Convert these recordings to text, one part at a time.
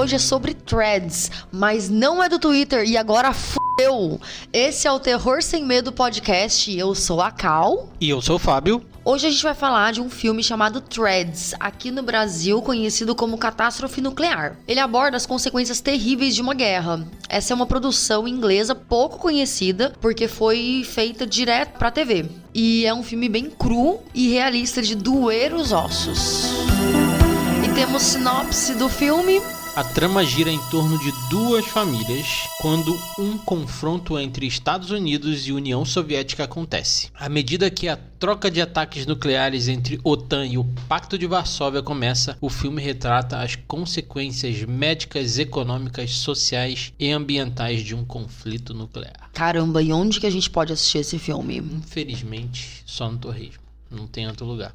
hoje é sobre Threads, mas não é do Twitter e agora fudeu. Esse é o Terror Sem Medo Podcast, eu sou a Cal. E eu sou o Fábio. Hoje a gente vai falar de um filme chamado Threads, aqui no Brasil conhecido como Catástrofe Nuclear. Ele aborda as consequências terríveis de uma guerra. Essa é uma produção inglesa pouco conhecida, porque foi feita direto pra TV. E é um filme bem cru e realista de doer os ossos. E temos sinopse do filme. A trama gira em torno de duas famílias quando um confronto entre Estados Unidos e União Soviética acontece. À medida que a troca de ataques nucleares entre OTAN e o Pacto de Varsóvia começa, o filme retrata as consequências médicas, econômicas, sociais e ambientais de um conflito nuclear. Caramba, e onde que a gente pode assistir esse filme? Infelizmente, só no Torresmo. Não tem outro lugar.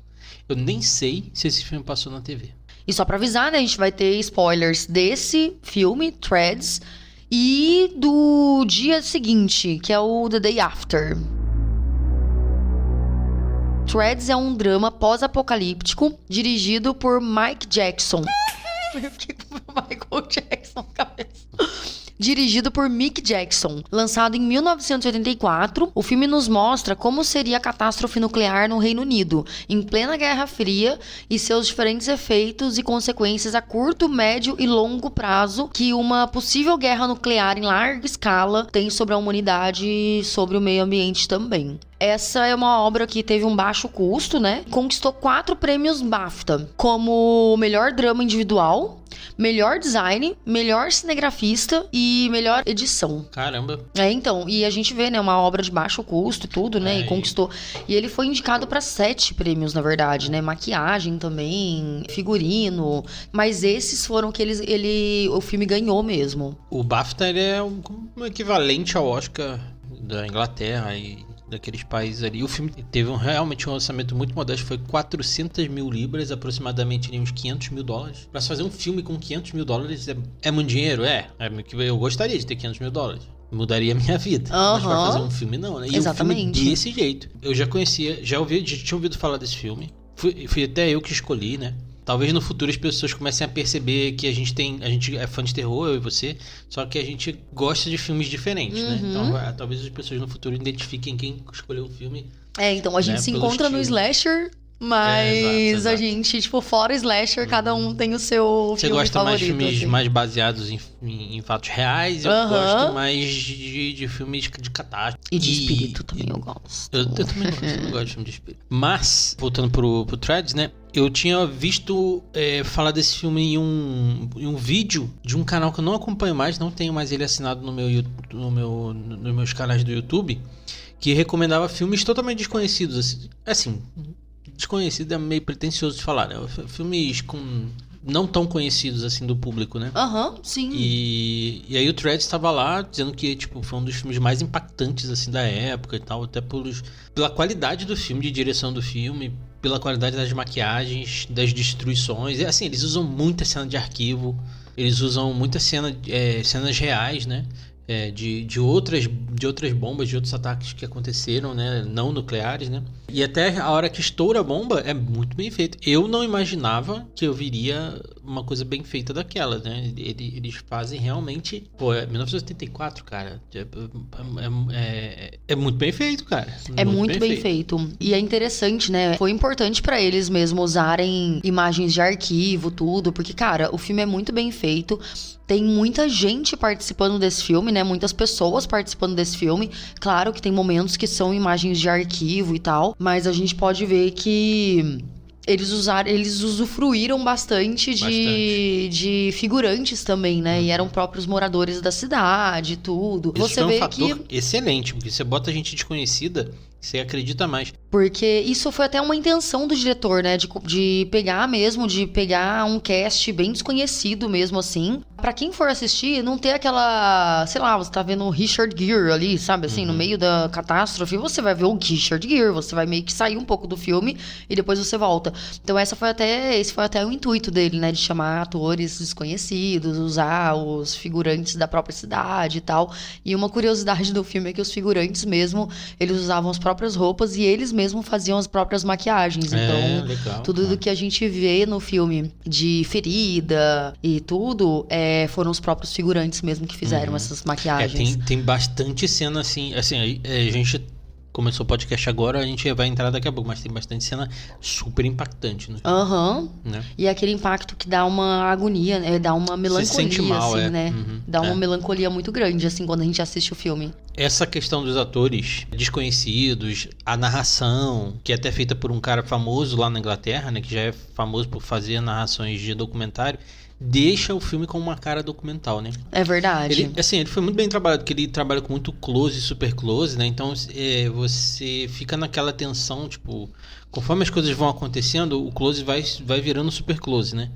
Eu nem sei se esse filme passou na TV. E só pra avisar, né, a gente vai ter spoilers desse filme, Threads, e do dia seguinte, que é o The Day After. Threads é um drama pós-apocalíptico dirigido por Mike Jackson. Eu fiquei com o Michael Jackson na cabeça. Dirigido por Mick Jackson. Lançado em 1984, o filme nos mostra como seria a catástrofe nuclear no Reino Unido, em plena Guerra Fria, e seus diferentes efeitos e consequências a curto, médio e longo prazo que uma possível guerra nuclear em larga escala tem sobre a humanidade e sobre o meio ambiente também. Essa é uma obra que teve um baixo custo, né? Conquistou 4 prêmios BAFTA, como melhor drama individual, melhor design, melhor cinegrafista e melhor edição. Caramba. Então, e a gente vê, né, uma obra de baixo custo e tudo, né, e conquistou. E ele foi indicado para 7 prêmios, na verdade, né, maquiagem também, figurino, mas esses foram que o filme ganhou mesmo. O BAFTA, ele é um equivalente ao Oscar da Inglaterra e daqueles países ali. O filme teve realmente um orçamento muito modesto, foi 400 mil libras, aproximadamente uns 500 mil dólares. Pra se fazer um filme com 500 mil dólares é muito dinheiro? Eu gostaria de ter 500 mil dólares. Mudaria a minha vida. Mas pra fazer um filme não, né? E exatamente. Um filme desse jeito. Eu já conhecia, já tinha ouvido falar desse filme. Fui até eu que escolhi, né? Talvez no futuro as pessoas comecem a perceber que a gente é fã de terror, eu e você, só que a gente gosta de filmes diferentes, né? Então talvez as pessoas no futuro identifiquem quem escolheu o filme. Então a gente se encontra no slasher, mas exato. A gente, fora slasher, cada um tem o seu você filme favorito. Você gosta mais de filmes mais baseados em fatos reais, eu gosto mais de filmes de catástrofe. E de espírito também eu gosto. Eu também gosto, eu não gosto de filme de espírito. Mas, voltando pro Threads, né? Eu tinha visto falar desse filme em um vídeo de um canal que eu não acompanho mais, não tenho mais ele assinado nos meus canais do YouTube, que recomendava filmes totalmente desconhecidos. Assim, desconhecido é meio pretensioso de falar, né? Filmes não tão conhecidos assim do público, né? Sim. E aí o Threads estava lá dizendo que foi um dos filmes mais impactantes assim da época e tal, até pela qualidade do filme, de direção do filme, pela qualidade das maquiagens, das destruições. Assim, eles usam muita cena de arquivo, eles usam muita cenas reais, né? De outras bombas, de outros ataques que aconteceram, né? Não nucleares, né? E até a hora que estoura a bomba é muito bem feito. Eu não imaginava que eu viria uma coisa bem feita daquela, né? Eles fazem realmente... 1984, cara. É muito bem feito, cara. É muito bem feito. E é interessante, né? Foi importante pra eles mesmo usarem imagens de arquivo, tudo. Porque, cara, o filme é muito bem feito. Tem muita gente participando desse filme, né? Muitas pessoas participando desse filme. Claro que tem momentos que são imagens de arquivo e tal, mas a gente pode ver que eles usufruíram bastante de figurantes também, né? E eram próprios moradores da cidade e tudo. Isso você é um vê fator que excelente, porque você bota gente desconhecida, você acredita mais. Porque isso foi até uma intenção do diretor, né? De pegar um cast bem desconhecido mesmo, assim. Pra quem for assistir, não ter aquela... Sei lá, você tá vendo o Richard Gere ali, sabe? Assim, no meio da catástrofe, você vai ver o Richard Gere. Você vai meio que sair um pouco do filme e depois você volta. Então esse foi até o intuito dele, né? De chamar atores desconhecidos, usar os figurantes da própria cidade e tal. E uma curiosidade do filme é que os figurantes mesmo, eles usavam os próprias roupas e eles mesmos faziam as próprias maquiagens. Então, legal, tudo do que a gente vê no filme de ferida e tudo, foram os próprios figurantes mesmo que fizeram essas maquiagens. Tem bastante cena assim, a gente começou o podcast agora, a gente vai entrar daqui a pouco, mas tem bastante cena super impactante no filme. Aham. Né? E aquele impacto que dá uma agonia, né? Dá uma melancolia, se sente mal, assim, né? Dá uma melancolia muito grande, assim, quando a gente assiste o filme. Essa questão dos atores desconhecidos, a narração, que é até feita por um cara famoso lá na Inglaterra, né? Que já é famoso por fazer narrações de documentário, deixa o filme com uma cara documental, né? É verdade. Ele foi muito bem trabalhado, porque ele trabalha com muito close e super close, né? Então, você fica naquela tensão, tipo... Conforme as coisas vão acontecendo, o close vai virando super close, né?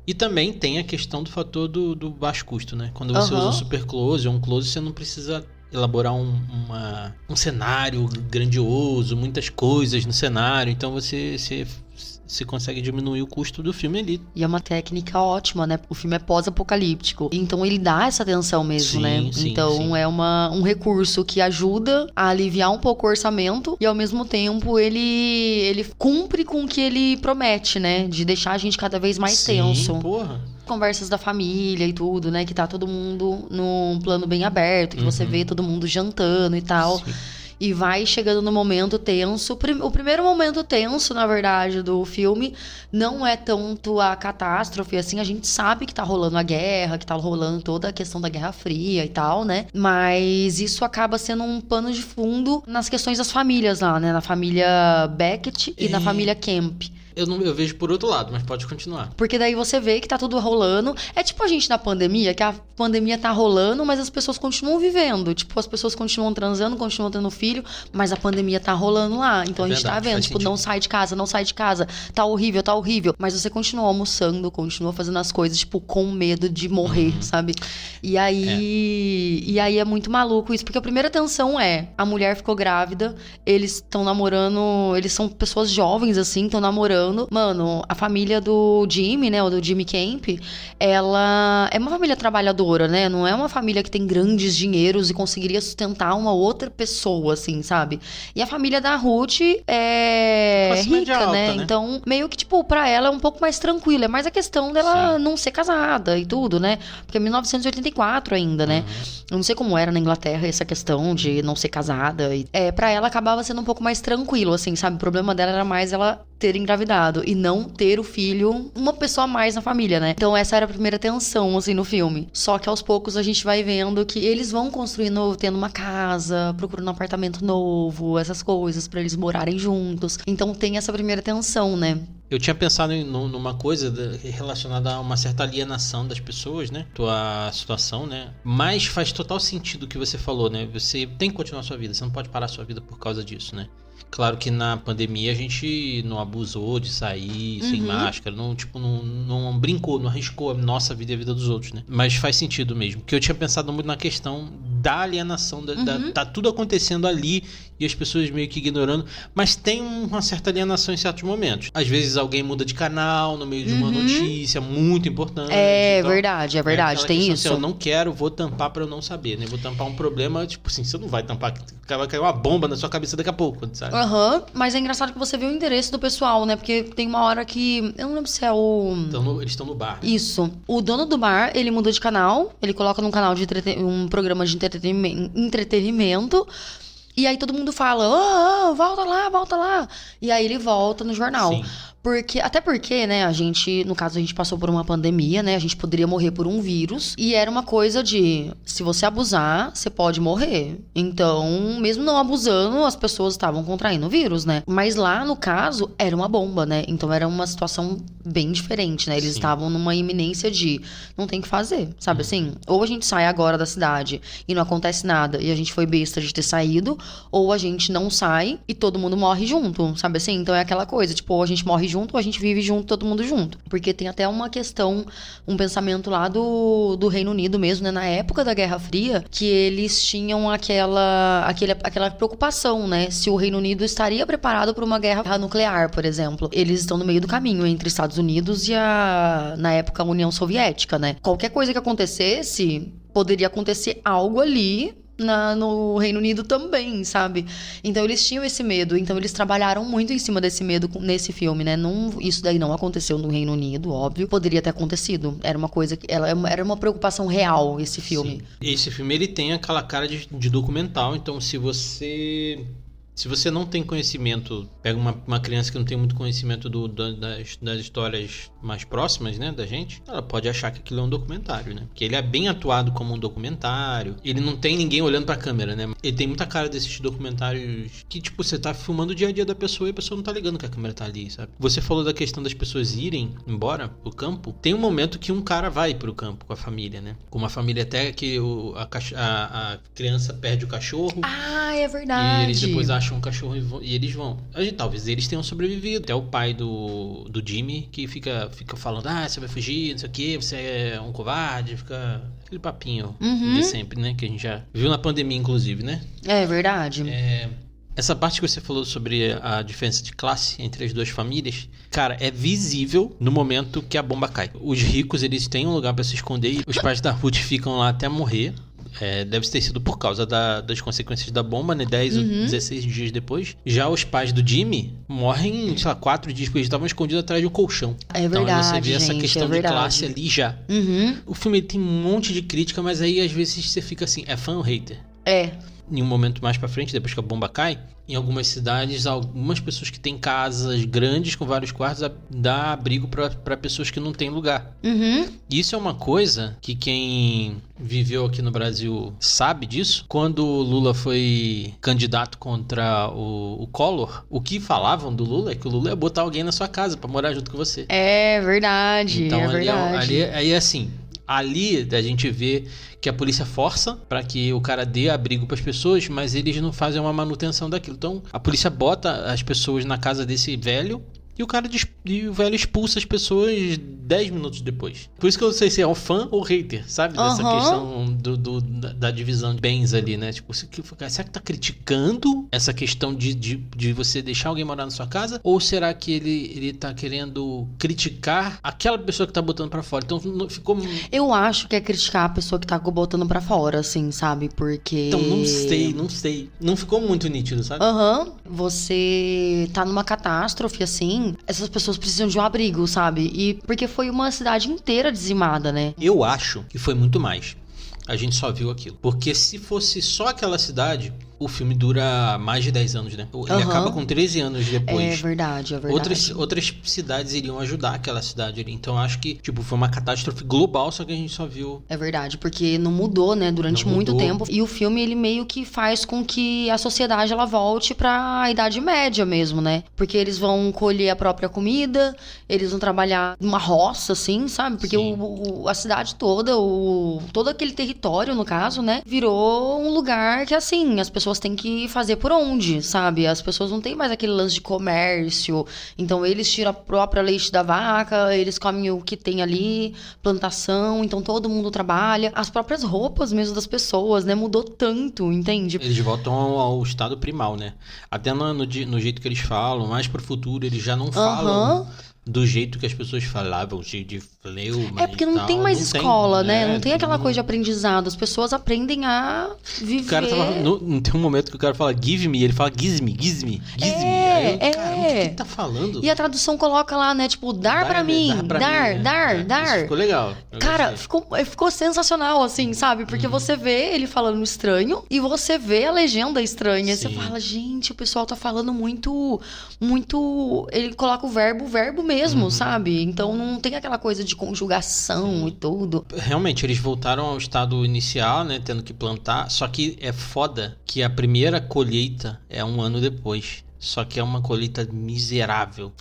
E também tem a questão do fator do baixo custo, né? Quando você usa um super close ou um close, você não precisa elaborar um cenário grandioso, muitas coisas no cenário. Então, você consegue diminuir o custo do filme ali. E é uma técnica ótima, né? O filme é pós-apocalíptico. Então ele dá essa tensão mesmo, né? Então é um recurso que ajuda a aliviar um pouco o orçamento e ao mesmo tempo ele cumpre com o que ele promete, né? De deixar a gente cada vez mais tenso. Porra. Conversas da família e tudo, né? Que tá todo mundo num plano bem aberto, que você vê todo mundo jantando e tal. Sim. E vai chegando no momento tenso. O primeiro momento tenso, na verdade, do filme não é tanto a catástrofe, assim, a gente sabe que tá rolando a guerra, que tá rolando toda a questão da Guerra Fria e tal, né? Mas isso acaba sendo um pano de fundo nas questões das famílias lá, né? Na família Beckett e na família Kemp. Eu vejo por outro lado, mas pode continuar. Porque daí você vê que tá tudo rolando. É tipo a gente na pandemia, que a pandemia tá rolando, mas as pessoas continuam vivendo. Tipo, as pessoas continuam transando, continuam tendo filho, mas a pandemia tá rolando lá. Então a gente tá vendo, tipo, sentido. Não sai de casa, tá horrível. Mas você continua almoçando, continua fazendo as coisas, tipo, com medo de morrer, sabe? E aí é muito maluco isso, porque a primeira tensão a mulher ficou grávida, eles estão namorando, eles são pessoas jovens, assim, estão namorando. Mano, a família do Jimmy, né, ou do Jimmy Kemp, ela é uma família trabalhadora, né, não é uma família que tem grandes dinheiros e conseguiria sustentar uma outra pessoa, assim, sabe? E a família da Ruth é rica, alta, né? Então, meio que, tipo, pra ela é um pouco mais tranquila, é mais a questão dela não ser casada e tudo, né? Porque é 1984 ainda, né? Eu não sei como era na Inglaterra essa questão de não ser casada. Pra ela acabava sendo um pouco mais tranquilo, assim, sabe? O problema dela era mais ela ter engravidado e não ter o filho, uma pessoa a mais na família, né? Então essa era a primeira tensão, assim, no filme. Só que aos poucos a gente vai vendo que eles vão construindo, tendo uma casa, procurando um apartamento novo, essas coisas, pra eles morarem juntos. Então tem essa primeira tensão, né? Eu tinha pensado numa coisa relacionada a uma certa alienação das pessoas, né? Tua situação, né? Mas faz total sentido o que você falou, né? Você tem que continuar a sua vida, você não pode parar a sua vida por causa disso, né? Claro que na pandemia a gente não abusou de sair sem máscara, não brincou, não arriscou a nossa vida e a vida dos outros, né? Mas faz sentido mesmo. Porque eu tinha pensado muito na questão da alienação, tá tudo acontecendo ali e as pessoas meio que ignorando, mas tem uma certa alienação em certos momentos. Às vezes alguém muda de canal no meio de uma notícia muito importante. É verdade, tem isso. Assim, eu não quero, vou tampar pra eu não saber, né? Vou tampar um problema, tipo assim, você não vai tampar, vai cair uma bomba na sua cabeça daqui a pouco, sabe? Mas é engraçado que você vê o interesse do pessoal, né? Porque tem uma hora que... Eu não lembro se é eles estão no bar. Isso. O dono do bar, ele muda de canal. Ele coloca num canal de um programa de entretenimento. E aí todo mundo fala, volta lá. E aí ele volta no jornal. Sim. Até porque, né, no caso, a gente passou por uma pandemia, né, a gente poderia morrer por um vírus, e era uma coisa de, se você abusar, você pode morrer. Então, mesmo não abusando, as pessoas estavam contraindo o vírus, né? Mas lá, no caso, era uma bomba, né? Então, era uma situação bem diferente, né? Eles estavam numa iminência de, não tem o que fazer, sabe assim? Ou a gente sai agora da cidade e não acontece nada, e a gente foi besta de ter saído, ou a gente não sai e todo mundo morre junto, sabe assim? Então, é aquela coisa, tipo, ou a gente morre junto, ou a gente vive junto, todo mundo junto. Porque tem até uma questão, um pensamento lá do Reino Unido mesmo, né? Na época da Guerra Fria, que eles tinham aquela preocupação, né? Se o Reino Unido estaria preparado para uma guerra nuclear, por exemplo. Eles estão no meio do caminho entre Estados Unidos e na época, a União Soviética, né? Qualquer coisa que acontecesse, poderia acontecer algo ali no Reino Unido também, sabe? Então eles tinham esse medo, então eles trabalharam muito em cima desse medo nesse filme, né? Isso daí não aconteceu no Reino Unido, óbvio. Poderia ter acontecido. Era uma coisa que era uma preocupação real esse filme. Sim. Esse filme ele tem aquela cara de documental, então se você não tem conhecimento, pega uma criança que não tem muito conhecimento das histórias mais próximas, né, da gente, ela pode achar que aquilo é um documentário, né? Porque ele é bem atuado como um documentário. Ele não tem ninguém olhando pra câmera, né? Ele tem muita cara desses documentários que, tipo, você tá filmando o dia a dia da pessoa e a pessoa não tá ligando que a câmera tá ali, sabe? Você falou da questão das pessoas irem embora pro campo. Tem um momento que um cara vai pro campo com a família, né? Com uma família até que a criança perde o cachorro. Ah, é verdade. E eles depois acham um cachorro e eles vão. Talvez eles tenham sobrevivido. Até o pai do Jimmy que fica falando, você vai fugir, não sei o que, você é um covarde, fica aquele papinho de sempre, né? Que a gente já viu na pandemia, inclusive, né? É verdade. Essa parte que você falou sobre a diferença de classe entre as duas famílias, cara, é visível no momento que a bomba cai. Os ricos, eles têm um lugar pra se esconder e os pais da Ruth ficam lá até morrer. Deve ter sido por causa das consequências da bomba, né? 10 ou 16 dias depois. Já os pais do Jimmy morrem, sei lá, 4 dias, porque eles estavam escondidos atrás de um colchão. É verdade, então você vê essa questão de verdade. classe ali já. O filme tem um monte de crítica, mas aí às vezes você fica assim, é fã ou hater? Em um momento mais pra frente, depois que a bomba cai, em algumas cidades, algumas pessoas que têm casas grandes com vários quartos dá abrigo pra pessoas que não têm lugar. Isso é uma coisa que quem viveu aqui no Brasil sabe disso. Quando o Lula foi candidato contra o Collor, o que falavam do Lula é que o Lula ia botar alguém na sua casa pra morar junto com você. É verdade, então, é verdade. Aí assim, ali a gente vê que a polícia força para que o cara dê abrigo para as pessoas, mas eles não fazem uma manutenção daquilo. Então a polícia bota as pessoas na casa desse velho e o velho expulsa as pessoas 10 minutos depois. Por isso que eu não sei se é um fã ou hater, sabe? Dessa questão da divisão de bens ali, né? Tipo, será que tá criticando essa questão de você deixar alguém morar na sua casa? Ou será que ele tá querendo criticar aquela pessoa que tá botando pra fora? Então ficou... Eu acho que é criticar a pessoa que tá botando pra fora, assim, sabe? Porque... Então, não sei. Não ficou muito nítido, sabe? Você tá numa catástrofe, assim, essas pessoas precisam de um abrigo, sabe? E porque foi uma cidade inteira dizimada, né? Eu acho que foi muito mais. A gente só viu aquilo. Porque se fosse só aquela cidade, o filme dura mais de 10 anos, né? Ele acaba com 13 anos depois. É verdade. Outras cidades iriam ajudar aquela cidade ali. Então, acho que, foi uma catástrofe global, só que a gente só viu... É verdade, porque não mudou, né? Durante muito tempo. E o filme, ele meio que faz com que a sociedade, ela volte pra Idade Média mesmo, né? Porque eles vão colher a própria comida, eles vão trabalhar numa roça, assim, sabe? Porque a cidade toda, todo aquele território, no caso, né? Virou um lugar que, assim, as pessoas têm que fazer por onde, sabe? As pessoas não têm mais aquele lance de comércio. Então, eles tiram a própria leite da vaca, eles comem o que tem ali, plantação. Então, todo mundo trabalha. As próprias roupas mesmo das pessoas, né? Mudou tanto, entende? Eles voltam ao estado primal, né? Até no jeito que eles falam, mais pro futuro, eles já não falam... do jeito que as pessoas falavam, de fleuma. É porque não tem mais escola, né? Não tem aquela coisa de aprendizado. As pessoas aprendem a viver. O cara não tem um momento que o cara fala give me, ele fala giz me. Aí eu, cara, o que ele tá falando? E a tradução coloca lá, né? Tipo, dar pra mim. Dar. Isso ficou legal. Cara, ficou sensacional, assim, sabe? Porque você vê ele falando estranho e você vê a legenda estranha. Sim. Você fala, gente, o pessoal tá falando muito... Ele coloca o verbo mesmo, sabe? Então não tem aquela coisa de conjugação e tudo. Realmente, eles voltaram ao estado inicial, né? Tendo que plantar. Só que é foda que a primeira colheita é 1 ano depois. Só que é uma colheita miserável.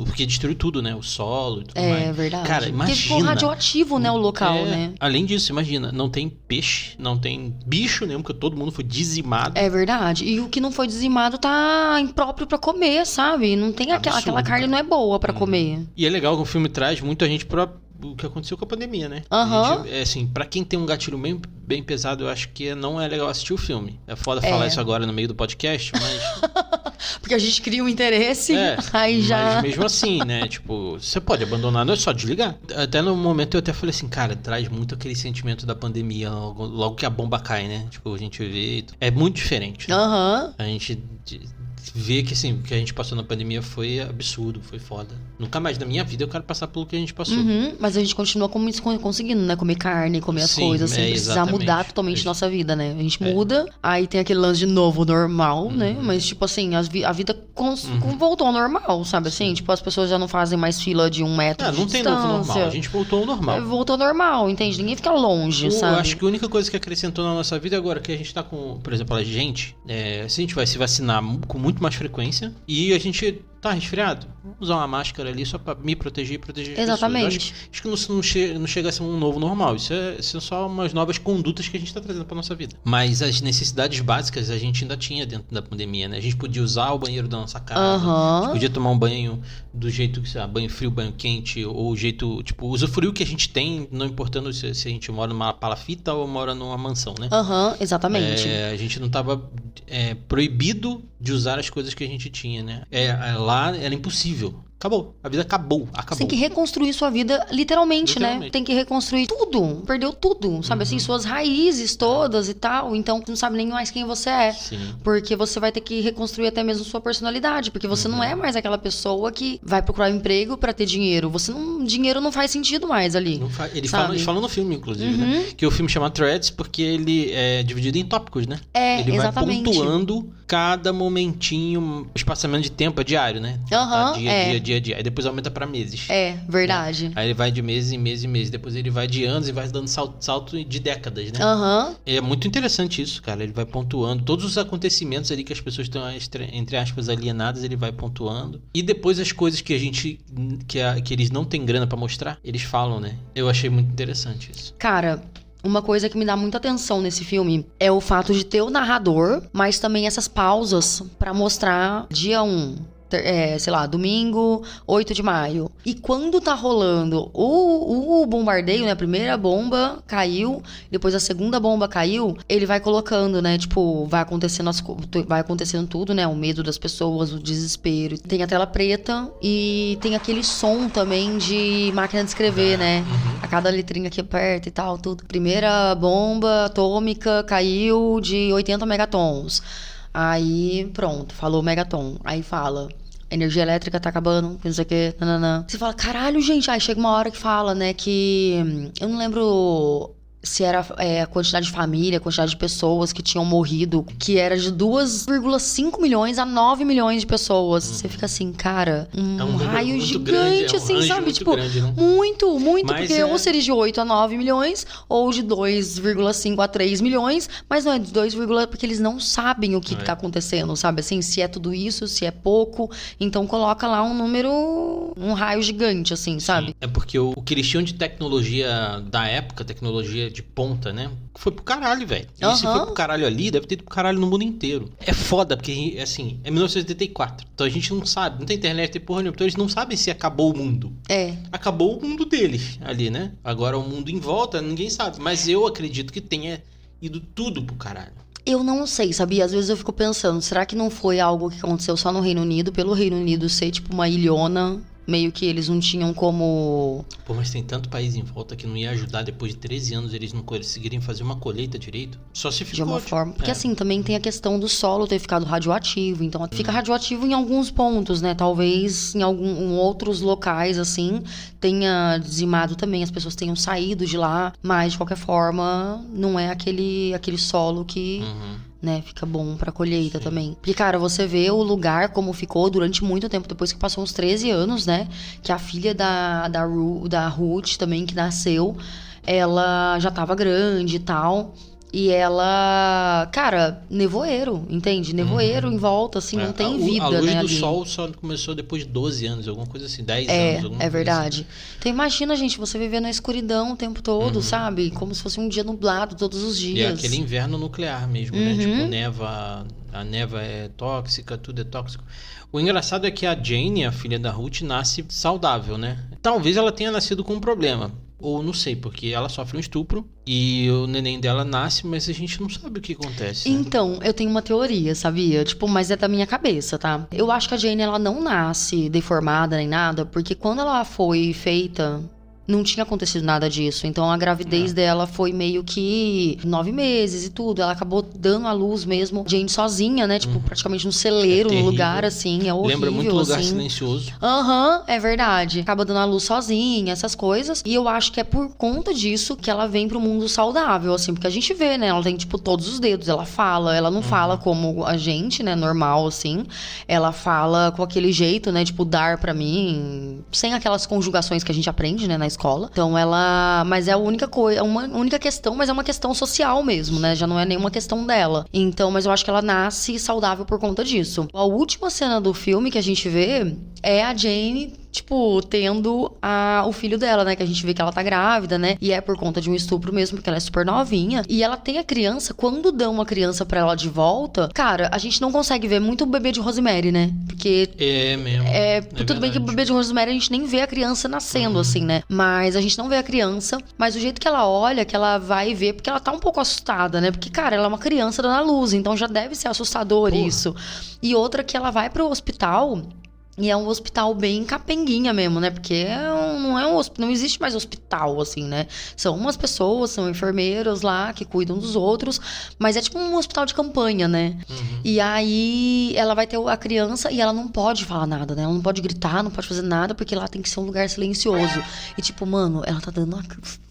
Porque destruiu tudo, né? O solo e tudo mais. É verdade. Cara, imagina. Porque ficou radioativo, né? O local, né? Além disso, imagina. Não tem peixe, não tem bicho nenhum, porque todo mundo foi dizimado. É verdade. E o que não foi dizimado tá impróprio pra comer, sabe? Não tem aquela carne, não é boa pra comer. E é legal que o filme traz muita gente pra o que aconteceu com a pandemia, né? Aham. Assim, pra quem tem um gatilho bem pesado, eu acho que não é legal assistir o filme. É foda falar isso agora no meio do podcast, mas... Porque a gente cria um interesse, aí já... Mas mesmo assim, né? Tipo, você pode abandonar, não é só desligar. Até no momento eu até falei assim, cara, traz muito aquele sentimento da pandemia, logo que a bomba cai, né? Tipo, a gente vê... É muito diferente, né? Aham. A gente vê que, assim, o que a gente passou na pandemia foi absurdo, foi foda. Nunca mais na minha vida eu quero passar pelo que a gente passou. Mas a gente continua conseguindo, né? Comer carne, comer as coisas, sem precisar exatamente. mudar totalmente nossa vida, né? A gente muda, aí tem aquele lance de novo normal, né? Mas, tipo assim, a vida voltou ao normal, sabe assim? Tipo, as pessoas já não fazem mais fila de 1 metro de não tem novo normal, a gente voltou ao normal. Voltou ao normal, entende? Ninguém fica longe, sabe? Eu acho que a única coisa que acrescentou na nossa vida agora, que a gente tá com, por exemplo, a gente, se a gente vai se vacinar com muito mais frequência e a gente tá resfriado, vamos usar uma máscara ali só pra me proteger e proteger as Exatamente. pessoas. Acho que não chega a ser um novo normal. Isso são só umas novas condutas que a gente tá trazendo pra nossa vida. Mas as necessidades básicas a gente ainda tinha dentro da pandemia, né? A gente podia usar o banheiro da nossa casa, a gente podia tomar um banho do jeito que, sei lá, banho frio, banho quente, ou o jeito, tipo, usufruir o que a gente tem, não importando se a gente mora numa palafita ou mora numa mansão, né? Exatamente. A gente não tava proibido de usar as coisas que a gente tinha, né? Lá era impossível. Acabou. A vida acabou. Você tem que reconstruir sua vida literalmente, né? Tem que reconstruir tudo. Perdeu tudo, sabe assim? Suas raízes todas e tal. Então, você não sabe nem mais quem você é. Sim. Porque você vai ter que reconstruir até mesmo sua personalidade. Porque você não é mais aquela pessoa que vai procurar emprego pra ter dinheiro. Dinheiro não faz sentido mais ali. Eles falam no filme, inclusive, né? Que o filme chama Threads porque ele é dividido em tópicos, né? Ele exatamente. vai pontuando cada momentinho, espaçamento de tempo é diário, né? Dia. Aí depois aumenta pra meses. Verdade. Aí ele vai de meses em meses em meses. Depois ele vai de anos e vai dando salto de décadas, né? É muito interessante isso, cara. Ele vai pontuando todos os acontecimentos ali que as pessoas estão, entre aspas, alienadas, ele vai pontuando. E depois as coisas que a gente... Que eles não têm grana pra mostrar, eles falam, né? Eu achei muito interessante isso. Cara... Uma coisa que me dá muita atenção nesse filme é o fato de ter o narrador, mas também essas pausas pra mostrar dia 1. Sei lá, domingo, 8 de maio. E quando tá rolando o bombardeio, né? A primeira bomba caiu, depois a segunda bomba caiu, ele vai colocando, né? Tipo, vai acontecendo tudo, né? O medo das pessoas, o desespero. Tem a tela preta e tem aquele som também de máquina de escrever, né? A cada letrinha que aperta e tal, tudo. Primeira bomba atômica caiu de 80 megatons. Aí, pronto, falou megaton. Aí fala, energia elétrica tá acabando, não sei o que, nananã. Você fala, caralho, gente. Aí chega uma hora que fala, né, que... Eu não lembro se era a quantidade de família, a quantidade de pessoas que tinham morrido, que era de 2,5 milhões a 9 milhões de pessoas. Você fica assim, cara, um raio gigante, grande, assim, sabe? Tipo, grande, muito, mas porque ou seria de 8 a 9 milhões, ou de 2,5 a 3 milhões, mas não é de 2, porque eles não sabem o que tá acontecendo, sabe? Assim, se é tudo isso, se é pouco, então coloca lá um número, um raio gigante, assim, sabe? É porque o que eles tinham de tecnologia da época, tecnologia de ponta, né? Foi pro caralho, velho. E se foi pro caralho ali, deve ter ido pro caralho no mundo inteiro. É foda, porque, assim, é 1984. Então a gente não sabe, não tem internet, tem porra nenhuma. Então eles não sabem se acabou o mundo. Acabou o mundo deles ali, né? Agora o mundo em volta, ninguém sabe. Mas eu acredito que tenha ido tudo pro caralho. Eu não sei, sabia? Às vezes eu fico pensando, será que não foi algo que aconteceu só no Reino Unido? Pelo Reino Unido ser, tipo, uma ilhona... Meio que eles não tinham como... Pô, mas tem tanto país em volta que não ia ajudar depois de 13 anos eles não conseguirem fazer uma colheita direito? Só se ficou... De uma forma... Porque assim, também tem a questão do solo ter ficado radioativo. Então, fica radioativo em alguns pontos, né? Talvez em outros locais, assim, tenha dizimado também. As pessoas tenham saído de lá. Mas, de qualquer forma, não é aquele solo que... né, fica bom pra colheita também. Porque, cara, você vê o lugar como ficou durante muito tempo, depois que passou uns 13 anos, né, que a filha da Ruth também, que nasceu, ela já tava grande e tal, e ela, cara, nevoeiro, entende? Nevoeiro em volta, assim, não tem vida, né? A luz do ali. sol só começou depois de 12 anos, alguma coisa assim, 10 anos. Alguma coisa verdade. Assim. Então imagina, gente, você viver na escuridão o tempo todo, sabe? Como se fosse um dia nublado todos os dias. E é aquele inverno nuclear mesmo, né? Tipo, neva a Neva é tóxica, tudo é tóxico. O engraçado é que a Jane, a filha da Ruth, nasce saudável, né? Talvez ela tenha nascido com um problema. Ou não sei, porque ela sofre um estupro e o neném dela nasce, mas a gente não sabe o que acontece, né? Então, eu tenho uma teoria, sabia? Tipo, mas é da minha cabeça, tá? Eu acho que a Jane, ela não nasce deformada nem nada, porque quando ela foi feita, não tinha acontecido nada disso. Então, a gravidez dela foi meio que 9 meses e tudo. Ela acabou dando à luz mesmo, Jane sozinha, né? Tipo, praticamente no celeiro, no lugar, assim. É horrível, Lembra muito Lugar assim. Silencioso. Aham, é verdade. Acaba dando à luz sozinha, essas coisas. E eu acho que é por conta disso que ela vem pro mundo saudável, assim. Porque a gente vê, né? Ela tem, tipo, todos os dedos. Ela fala. Ela não fala como a gente, né? Normal, assim. Ela fala com aquele jeito, né? Tipo, dar pra mim. Sem aquelas conjugações que a gente aprende, né? Na escola. Então, ela... Mas é a única coisa... Uma única questão, mas é uma questão social mesmo, né? Já não é nenhuma questão dela. Então, mas eu acho que ela nasce saudável por conta disso. A última cena do filme que a gente vê é a Jane, tipo, tendo o filho dela, né? Que a gente vê que ela tá grávida, né? E é por conta de um estupro mesmo, porque ela é super novinha. E ela tem a criança, quando dão uma criança pra ela de volta, cara, a gente não consegue ver muito o bebê de Rosemary, né? Porque... É mesmo. Tudo bem que o bebê de Rosemary a gente nem vê a criança nascendo, assim, né? Mas a gente não vê a criança. Mas o jeito que ela olha, que ela vai ver, porque ela tá um pouco assustada, né? Porque, cara, ela é uma criança dando à luz, então já deve ser assustador isso. E outra que ela vai pro hospital... E é um hospital bem capenguinha mesmo, né? Porque não existe mais hospital, assim, né? São umas pessoas, são enfermeiros lá que cuidam dos outros, mas é tipo um hospital de campanha, né? E aí ela vai ter a criança e ela não pode falar nada, né? Ela não pode gritar, não pode fazer nada, porque lá tem que ser um lugar silencioso. E tipo, mano, ela tá dando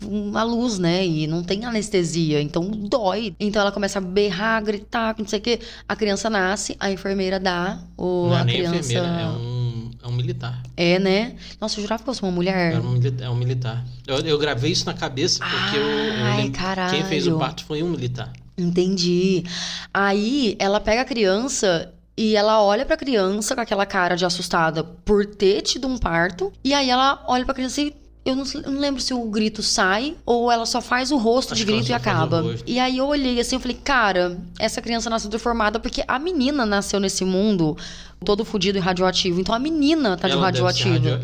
uma luz, né? E não tem anestesia, então dói. Então ela começa a berrar, gritar, não sei o quê. A criança nasce, a enfermeira dá Não é a nem criança... enfermeira, é um militar. É, né? Nossa, eu jurava que eu sou uma mulher. É um militar. Eu gravei isso na cabeça porque eu lembro caralho. quem fez o parto foi um militar. Entendi. Aí ela pega a criança e ela olha pra criança com aquela cara de assustada por ter tido um parto. E aí ela olha pra criança e eu não lembro se o grito sai ou ela só faz o rosto Acho de que ela grito e só faz acaba. o rosto. E aí eu olhei assim, eu falei, cara, essa criança nasceu deformada porque a menina nasceu nesse mundo todo fudido e radioativo. Então a menina tá de Ela deve ser radioativo.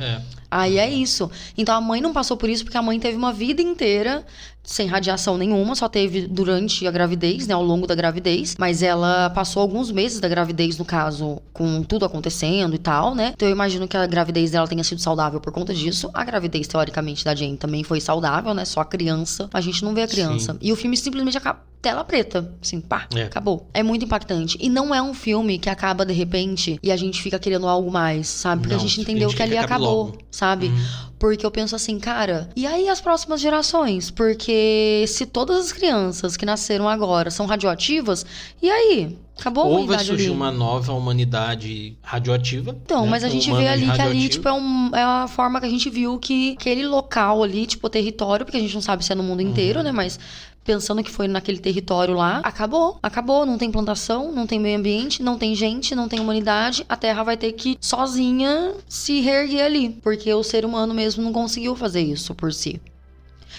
Aí é isso. Então a mãe não passou por isso porque a mãe teve uma vida inteira sem radiação nenhuma, só teve durante a gravidez, né, ao longo da gravidez, mas ela passou alguns meses da gravidez, no caso, com tudo acontecendo e tal, né? Então eu imagino que a gravidez dela tenha sido saudável por conta disso. A gravidez, teoricamente, da Jane também foi saudável, né? Só a criança. A gente não vê a criança. Sim. E o filme simplesmente acaba... Tela preta, assim, pá, É. acabou. É muito impactante. E não é um filme que acaba de repente e a gente fica querendo algo mais, sabe? Porque Não, a gente entendeu a gente que ali quer que acabe acabou, logo. sabe? Porque eu penso assim, cara, e aí as próximas gerações? Porque se todas as crianças que nasceram agora são radioativas, e aí? Acabou a Ou vai humanidade surgir ali. uma nova humanidade radioativa. Então, né? mas a gente vê Humanos ali que ali, radioativos. tipo, é a forma que a gente viu que aquele local ali, tipo, território, porque a gente não sabe se é no mundo inteiro, né? Mas pensando que foi naquele território lá, acabou. Não tem plantação, não tem meio ambiente, não tem gente, não tem humanidade. A Terra vai ter que, sozinha, se reerguer ali. Porque o ser humano mesmo não conseguiu fazer isso por si.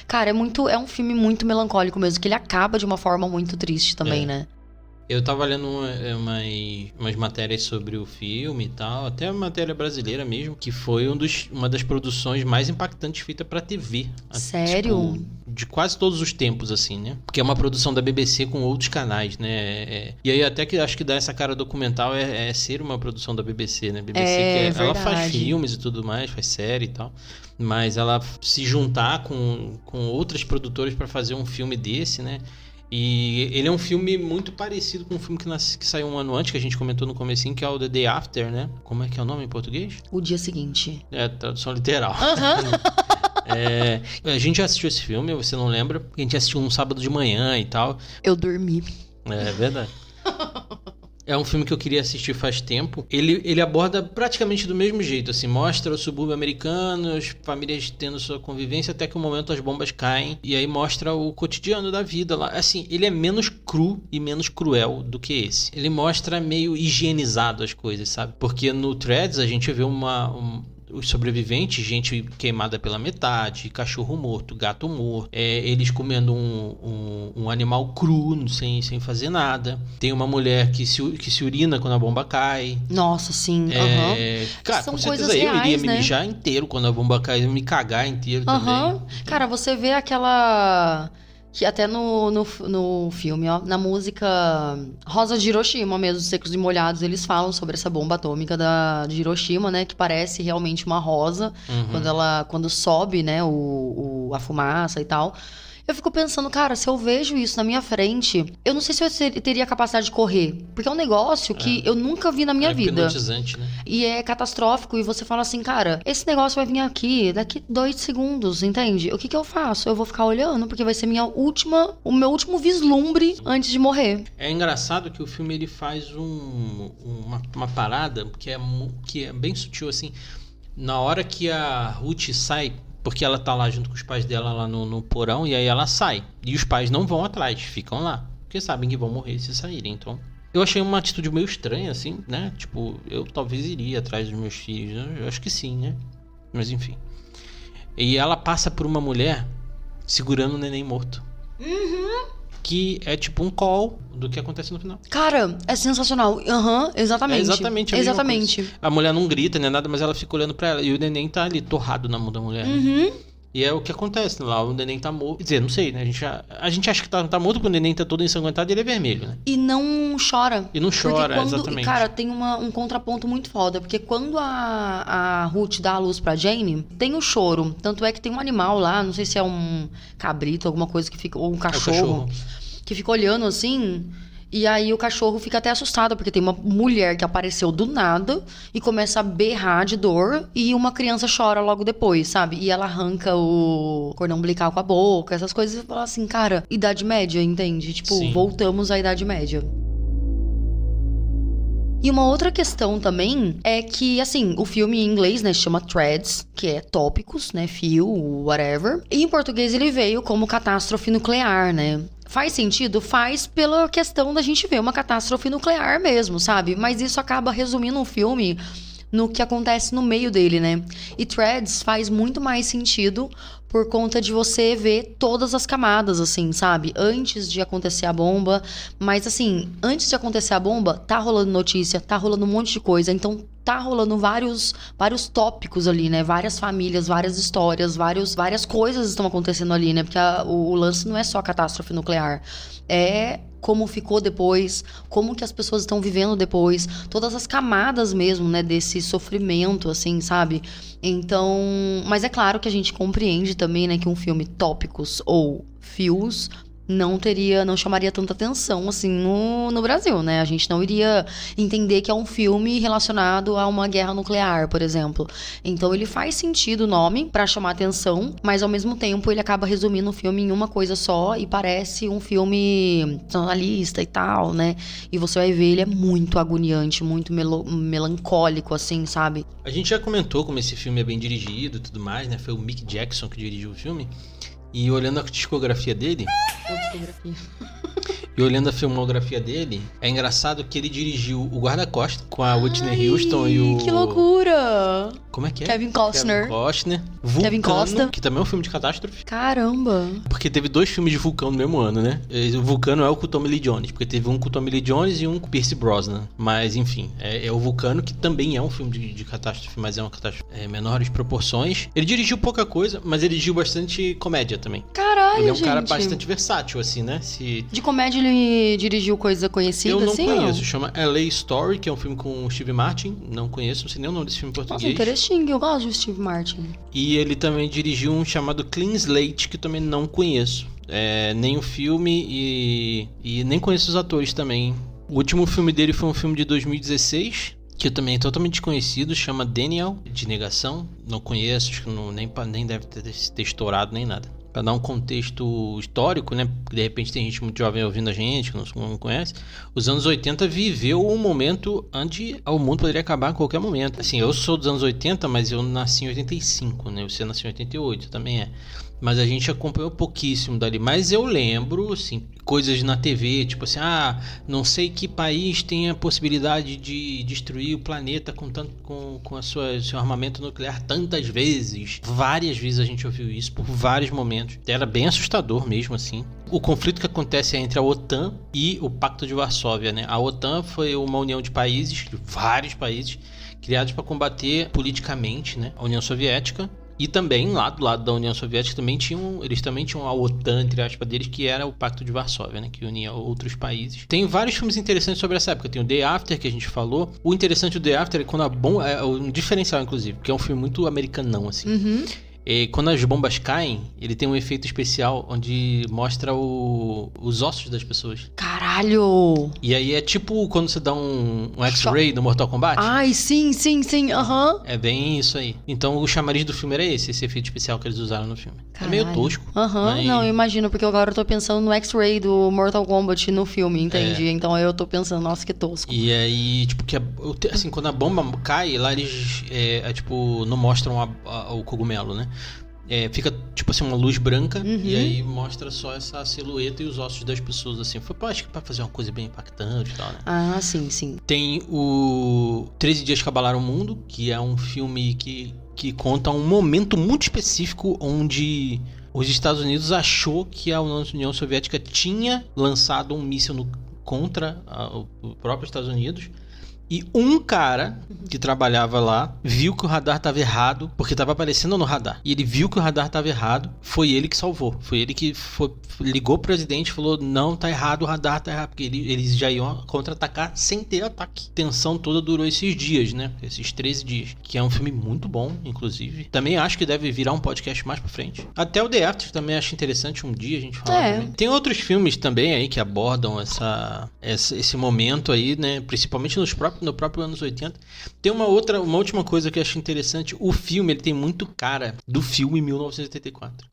Cara, é um filme muito melancólico mesmo, que ele acaba de uma forma muito triste também, né? Eu tava lendo umas matérias sobre o filme e tal, até a matéria brasileira mesmo, que foi uma das produções mais impactantes feitas pra TV. Sério? Tipo, de quase todos os tempos, assim, né? Porque é uma produção da BBC com outros canais, né? E aí até que acho que dá essa cara documental é ser uma produção da BBC, né? BBC ela faz verdade. filmes e tudo mais, faz série e tal. Mas ela se juntar com outras produtoras pra fazer um filme desse, né? E ele é um filme muito parecido com um filme que saiu um ano antes, que a gente comentou no comecinho, que é o The Day After, né? Como é que é o nome em português? O dia seguinte. É, tradução literal. Aham. A gente já assistiu esse filme, você não lembra? A gente assistiu um sábado de manhã e tal. Eu dormi. É verdade. É um filme que eu queria assistir faz tempo. Ele aborda praticamente do mesmo jeito, assim, mostra o subúrbio americano, as famílias tendo sua convivência até que o momento as bombas caem, e aí mostra o cotidiano da vida lá. Assim, ele é menos cru e menos cruel do que esse. Ele mostra meio higienizado as coisas, sabe? Porque no Threads a gente vê os sobreviventes, gente queimada pela metade, cachorro morto, gato morto, eles comendo um animal cru, sem fazer nada. Tem uma mulher que se urina quando a bomba cai. Nossa, sim. Cara, São com certeza coisas eu iria reais, me né? mijar inteiro quando a bomba cai, me cagar inteiro também. Cara, você vê aquela... Que até no filme, ó, na música Rosa de Hiroshima mesmo, Secos e Molhados, eles falam sobre essa bomba atômica de Hiroshima, né? Que parece realmente uma rosa, quando sobe, né, a fumaça e tal. Eu fico pensando, cara, se eu vejo isso na minha frente, eu não sei se eu teria capacidade de correr. Porque é um negócio que eu nunca vi na minha vida. Hipnotizante, né? E é catastrófico. E você fala assim, cara, esse negócio vai vir aqui daqui 2 segundos, entende? O que eu faço? Eu vou ficar olhando, porque vai ser o meu último vislumbre antes de morrer. É engraçado que o filme ele faz uma parada que é bem sutil, assim. Na hora que a Ruth sai, porque ela tá lá junto com os pais dela lá no porão, e aí ela sai. E os pais não vão atrás, ficam lá. Porque sabem que vão morrer se saírem, então... Eu achei uma atitude meio estranha, assim, né? Tipo, eu talvez iria atrás dos meus filhos. Eu acho que sim, né? Mas enfim. E ela passa por uma mulher segurando o neném morto. Que é tipo um call do que acontece no final. Cara, é sensacional. Exatamente. É exatamente a mesma coisa. A mulher não grita nem nada, mas ela fica olhando pra ela. E o neném tá ali, torrado na mão da mulher. Né? E é o que acontece lá. O neném tá morto. Quer dizer, não sei, né? A gente acha que tá morto porque o neném tá todo ensanguentado e ele é vermelho, né? E não chora. E não chora, quando, exatamente. Cara, tem um contraponto muito foda. Porque quando a Ruth dá a luz pra Jane, tem o choro. Tanto é que tem um animal lá, não sei se é um cabrito, alguma coisa que fica... Ou um cachorro. Que fica olhando assim... E aí o cachorro fica até assustado, porque tem uma mulher que apareceu do nada e começa a berrar de dor e uma criança chora logo depois, sabe? E ela arranca o cordão umbilical com a boca, essas coisas. E fala assim, cara, Idade Média, entende? Tipo, Sim. Voltamos à Idade Média. E uma outra questão também é que, assim, o filme em inglês, né, se chama Threads, que é tópicos, né, fio, whatever. E em português ele veio como catástrofe nuclear, né? Faz sentido? Faz pela questão da gente ver uma catástrofe nuclear mesmo, sabe? Mas isso acaba resumindo o filme no que acontece no meio dele, né? E Threads faz muito mais sentido por conta de você ver todas as camadas, assim, sabe? Antes de acontecer a bomba. Mas, assim, antes de acontecer a bomba, tá rolando notícia, tá rolando um monte de coisa. Então, tá rolando vários tópicos ali, né? Várias famílias, várias histórias, várias coisas estão acontecendo ali, né? Porque o lance não é só a catástrofe nuclear. É como ficou depois, como que as pessoas estão vivendo depois, todas as camadas mesmo, né, desse sofrimento, assim, sabe? Então, mas é claro que a gente compreende também, né, que um filme tópicos ou fios não chamaria tanta atenção, assim, no Brasil, né? A gente não iria entender que é um filme relacionado a uma guerra nuclear, por exemplo. Então, ele faz sentido o nome pra chamar atenção, mas ao mesmo tempo ele acaba resumindo o filme em uma coisa só e parece um filme nacionalista e tal, né? E você vai ver, ele é muito agoniante, muito melancólico, assim, sabe? A gente já comentou como esse filme é bem dirigido e tudo mais, né? Foi o Mick Jackson que dirigiu o filme. E olhando a discografia dele... E olhando a filmografia dele, é engraçado que ele dirigiu o Guarda-Costas com a Whitney Houston e o... Que loucura! Como é que é? Kevin Costner. Vulcano, Kevin Costa. que também é um filme de catástrofe. Caramba! Porque teve 2 filmes de vulcão no mesmo ano, né? O Vulcano é o com o Tommy Lee Jones, porque teve um com o Tommy Lee Jones e um com o Pierce Brosnan. Mas, enfim, é o Vulcano, que também é um filme de catástrofe, mas é uma catástrofe menores proporções. Ele dirigiu pouca coisa, mas ele dirigiu bastante comédia também. Caralho, ele é um gente. cara bastante versátil, assim, né? De comédia ele dirigiu coisa conhecida, eu não assim? conheço, Ou? chama LA Story, que é um filme com o Steve Martin. Não conheço, não sei nem o nome desse filme em Nossa, português. interesting, eu gosto do Steve Martin. E ele também dirigiu um chamado Clean Slate, que eu também não conheço. Nem o filme e nem conheço os atores também. O último filme dele foi um filme de 2016, que também é totalmente desconhecido, chama Daniel, de negação. Não conheço, acho que nem deve ter estourado nem nada. Para dar um contexto histórico, né? Porque de repente tem gente muito jovem ouvindo a gente, que não conhece. Os anos 80 viveu um momento onde o mundo poderia acabar a qualquer momento. Assim, eu sou dos anos 80, mas eu nasci em 85, né? Você nasceu em 88, também é. mas a gente acompanhou pouquíssimo dali. Mas eu lembro, assim, coisas na TV, tipo assim, não sei que país tem a possibilidade de destruir o planeta com seu armamento nuclear tantas vezes. Várias vezes a gente ouviu isso, por vários momentos. Era bem assustador mesmo, assim. O conflito que acontece é entre a OTAN e o Pacto de Varsóvia, né? A OTAN foi uma união de países, de vários países, criados para combater politicamente, né, a União Soviética. E também, lá do lado da União Soviética, eles também tinham a OTAN, entre aspas, deles, que era o Pacto de Varsóvia, né? Que unia outros países. Tem vários filmes interessantes sobre essa época. Tem o The After, que a gente falou. O interessante do The After é quando a bomba... É um diferencial, inclusive, porque é um filme muito americanão, assim. Uhum. E quando as bombas caem, ele tem um efeito especial onde mostra os ossos das pessoas. Caralho! E aí é tipo quando você dá um X-ray no Mortal Kombat. Ai, sim, aham. É bem isso aí. Então o chamariz do filme era esse efeito especial que eles usaram no filme. Caralho. É meio tosco. Mas... Não, eu imagino, porque agora eu tô pensando no X-ray do Mortal Kombat no filme, entende? Então eu tô pensando, nossa, que tosco. E aí, tipo, assim, quando a bomba cai, lá eles, tipo, não mostram o cogumelo, né? Fica, tipo assim, uma luz branca, e aí mostra só essa silhueta e os ossos das pessoas, assim. Acho que pra fazer uma coisa bem impactante e tal, né? Ah, sim. Tem o 13 Dias que Abalaram o Mundo, que é um filme que conta um momento muito específico onde os Estados Unidos achou que a União Soviética tinha lançado um míssil contra o próprio Estados Unidos. E um cara que trabalhava lá viu que o radar estava errado, porque estava aparecendo no radar. E ele viu que o radar estava errado, foi ele que salvou. Foi ele que ligou pro presidente e falou: não, tá errado, o radar tá errado. Porque eles já iam contra-atacar sem ter ataque. A tensão toda durou esses dias, né? Esses 13 dias. Que é um filme muito bom, inclusive. Também acho que deve virar um podcast mais pra frente. Até o The After também acho interessante um dia a gente falar também. Tem outros filmes também aí que abordam esse momento aí, né? Principalmente no próprio anos 80. Tem uma última coisa que eu acho interessante. O filme, ele tem muito cara do filme 1984.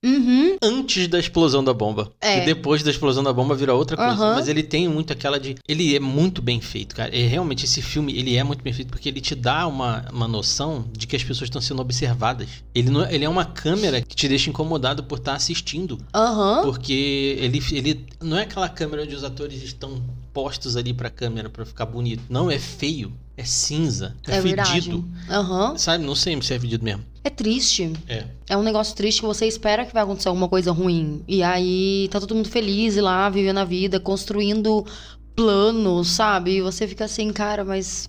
Antes da explosão da bomba. E depois da explosão da bomba vira outra coisa. Mas ele tem muito aquela de... Ele é muito bem feito, cara. Realmente, esse filme, ele é muito bem feito porque ele te dá uma noção de que as pessoas estão sendo observadas. Ele é uma câmera que te deixa incomodado por estar assistindo. Porque ele não é aquela câmera onde os atores estão postos ali pra câmera pra ficar bonito. Não, é feio. É cinza. É fedido. Sabe? Não sei se é fedido mesmo. É triste. É um negócio triste que você espera que vai acontecer alguma coisa ruim. E aí tá todo mundo feliz e lá, vivendo a vida, construindo planos, sabe? E você fica assim, cara, mas...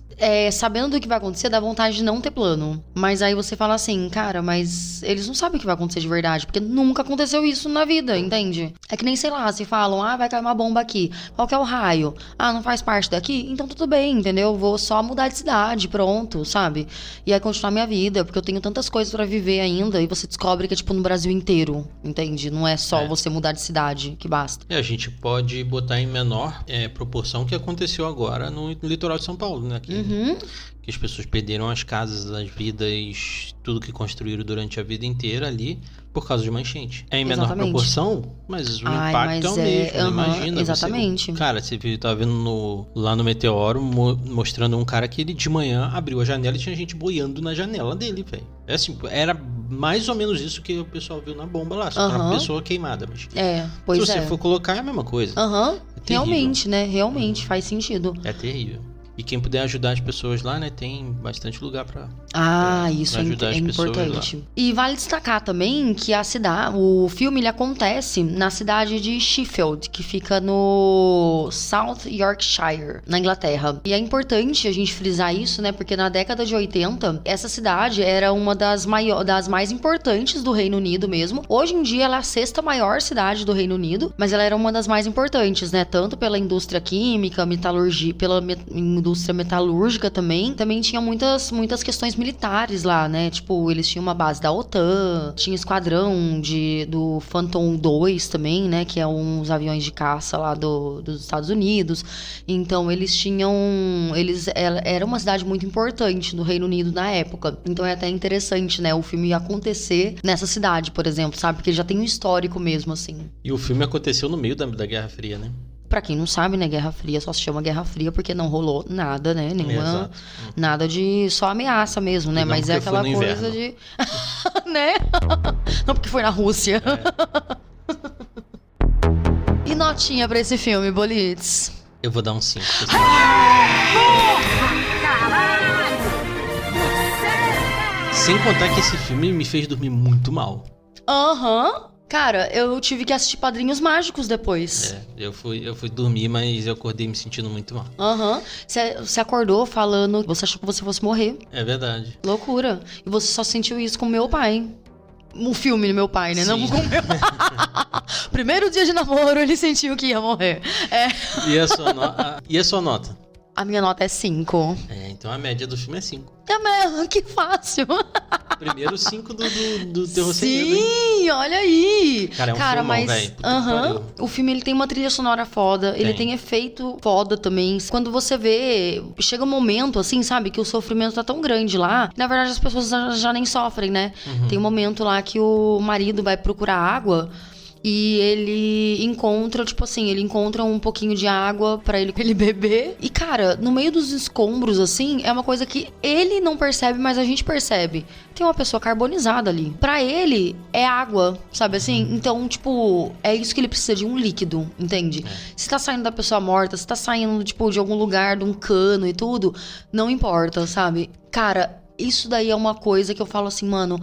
sabendo do que vai acontecer, dá vontade de não ter plano. Mas aí você fala assim, cara, mas eles não sabem o que vai acontecer de verdade, porque nunca aconteceu isso na vida, entende? É que nem, sei lá, se falam, vai cair uma bomba aqui. Qual que é o raio? Não faz parte daqui? Então tudo bem, entendeu? Vou só mudar de cidade, pronto, sabe? E aí continuar minha vida, porque eu tenho tantas coisas pra viver ainda, e você descobre que é tipo no Brasil inteiro, entende? Não é só você mudar de cidade que basta. A gente pode botar em menor proporção o que aconteceu agora no litoral de São Paulo, né? Que as pessoas perderam as casas, as vidas, tudo que construíram durante a vida inteira ali por causa de uma enchente. É em menor proporção, mas o impacto é o mesmo. Imagina. Exatamente. Cara, você tava vendo lá no Meteoro mostrando um cara que ele de manhã abriu a janela e tinha gente boiando na janela dele, velho. Assim, era mais ou menos isso que o pessoal viu na bomba lá, só pra uma pessoa queimada. Mas pois se você for colocar, é a mesma coisa. É realmente, né? Realmente, faz sentido. É terrível. E quem puder ajudar as pessoas lá, né? Tem bastante lugar pra isso ajudar é as importante. Lá. E vale destacar também que o filme ele acontece na cidade de Sheffield, que fica no South Yorkshire, na Inglaterra. E é importante a gente frisar isso, né? Porque na década de 80, essa cidade era uma das mais importantes do Reino Unido mesmo. Hoje em dia, ela é a 6ª maior cidade do Reino Unido, mas ela era uma das mais importantes, né? Tanto pela indústria química, metalurgia, indústria metalúrgica também tinha muitas questões militares lá, né? Tipo, eles tinham uma base da OTAN, tinha esquadrão do Phantom 2 também, né? Que é uns aviões de caça lá dos Estados Unidos. Então, era uma cidade muito importante no Reino Unido na época. Então, é até interessante, né? O filme acontecer nessa cidade, por exemplo, sabe? Porque já tem um histórico mesmo, assim. E o filme aconteceu no meio da Guerra Fria, né? pra quem não sabe, né, Guerra Fria só se chama Guerra Fria porque não rolou nada, né? Nada de só ameaça mesmo, né? Mas é aquela coisa de... né? Não porque foi na Rússia. E notinha pra esse filme, Bolitz? Eu vou dar um 5. Sem contar que esse filme me fez dormir muito mal. Cara, eu tive que assistir Padrinhos Mágicos depois. Eu fui dormir, mas eu acordei me sentindo muito mal. Você acordou falando que você achou que você fosse morrer. É verdade. Loucura. E você só sentiu isso com meu pai. O filme do meu pai, né? Sim. Não com o meu. Primeiro dia de namoro, ele sentiu que ia morrer. E a sua nota? A minha nota é 5. Então a média do filme é 5. É mesmo, que fácil. Primeiro 5 do Terror Sem Medo. Sim, olha aí. Cara, é um filmão, mas o filme ele tem uma trilha sonora foda, ele tem efeito foda também. Quando você vê, chega um momento assim, sabe, que o sofrimento tá tão grande lá, na verdade as pessoas já nem sofrem, né? Tem um momento lá que o marido vai procurar água e ele encontra, tipo assim, ele encontra um pouquinho de água pra ele beber. E, cara, no meio dos escombros, assim, é uma coisa que ele não percebe, mas a gente percebe. Tem uma pessoa carbonizada ali. Pra ele, é água, sabe assim? Então, tipo, é isso que ele precisa, de um líquido, entende? Se tá saindo da pessoa morta, se tá saindo, tipo, de algum lugar, de um cano e tudo, não importa, sabe? Cara, isso daí é uma coisa que eu falo assim, mano...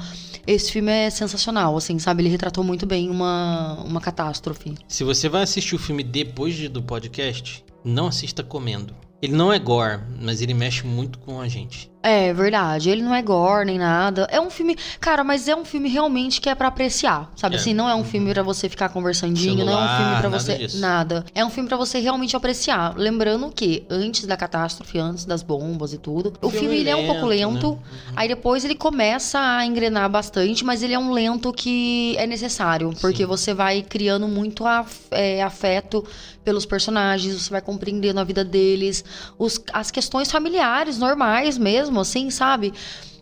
Esse filme é sensacional, assim, sabe? Ele retratou muito bem uma catástrofe. Se você vai assistir o filme depois do podcast, não assista comendo. Ele não é gore, mas ele mexe muito com a gente. É verdade, ele não é gore nem nada. É um filme, cara, mas é um filme realmente que é pra apreciar, sabe assim? Não é um filme pra você ficar conversandinho, celular, não é um filme pra você... Nada. É um filme pra você realmente apreciar. Lembrando que antes da catástrofe, antes das bombas e tudo, o filme ele é um pouco lento, né? Aí depois ele começa a engrenar bastante, mas ele é um lento que é necessário, porque você vai criando muito afeto pelos personagens, você vai compreendendo a vida deles, as questões familiares normais mesmo, assim, sabe?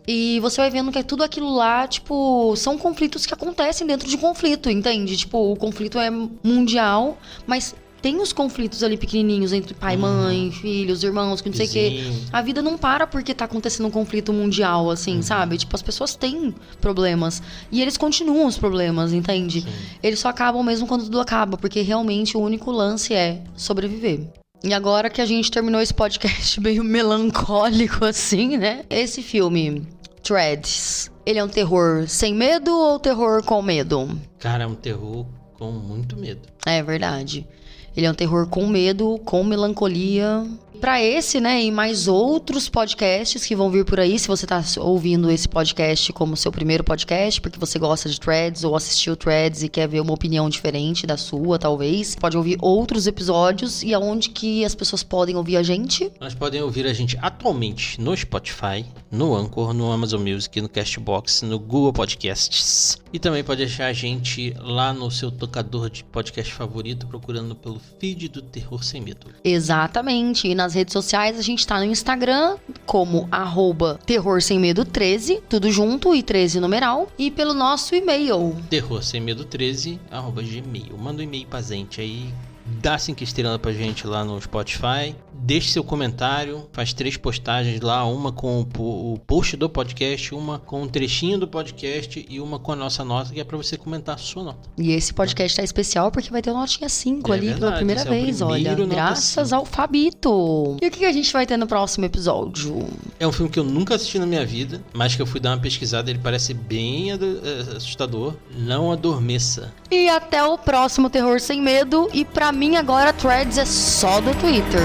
E você vai vendo que tudo aquilo lá, tipo, são conflitos que acontecem dentro de conflito, entende? Tipo, o conflito é mundial, mas tem os conflitos ali pequenininhos entre pai, mãe, filhos, irmãos, que não sei o quê. A vida não para porque tá acontecendo um conflito mundial, assim, sabe? Tipo, as pessoas têm problemas. E eles continuam os problemas, entende? Eles só acabam mesmo quando tudo acaba, porque realmente o único lance é sobreviver. E agora que a gente terminou esse podcast meio melancólico, assim, né? Esse filme, Threads, ele é um terror sem medo ou terror com medo? Cara, é um terror com muito medo. É verdade. Ele é um terror com medo, com melancolia. Pra esse, né, e mais outros podcasts que vão vir por aí, se você tá ouvindo esse podcast como seu primeiro podcast, porque você gosta de Threads ou assistiu Threads e quer ver uma opinião diferente da sua, talvez, pode ouvir outros episódios. E aonde que as pessoas podem ouvir a gente? Elas podem ouvir a gente atualmente no Spotify, no Anchor, no Amazon Music, no Castbox, no Google Podcasts. E também pode achar a gente lá no seu tocador de podcast favorito, procurando pelo feed do Terror Sem Medo. Exatamente. E nas redes sociais a gente tá no Instagram como @terrorsemmedo13, tudo junto e 13 numeral. E pelo nosso e-mail terrorsemmedo13@gmail. Manda um e-mail pra gente aí. Dá 5 estrelas pra gente lá no Spotify. Deixe seu comentário. Faz 3 postagens lá. Uma com o post do podcast, uma com um trechinho do podcast e uma com a nossa nota, que é pra você comentar a sua nota. E esse podcast tá especial porque vai ter uma notinha 5 ali pela primeira vez, olha. Graças ao Fabito. E o que a gente vai ter no próximo episódio? É um filme que eu nunca assisti na minha vida, mas que eu fui dar uma pesquisada. Ele parece bem assustador. Não adormeça. E até o próximo Terror Sem Medo. E pra mim agora Threads é só do Twitter.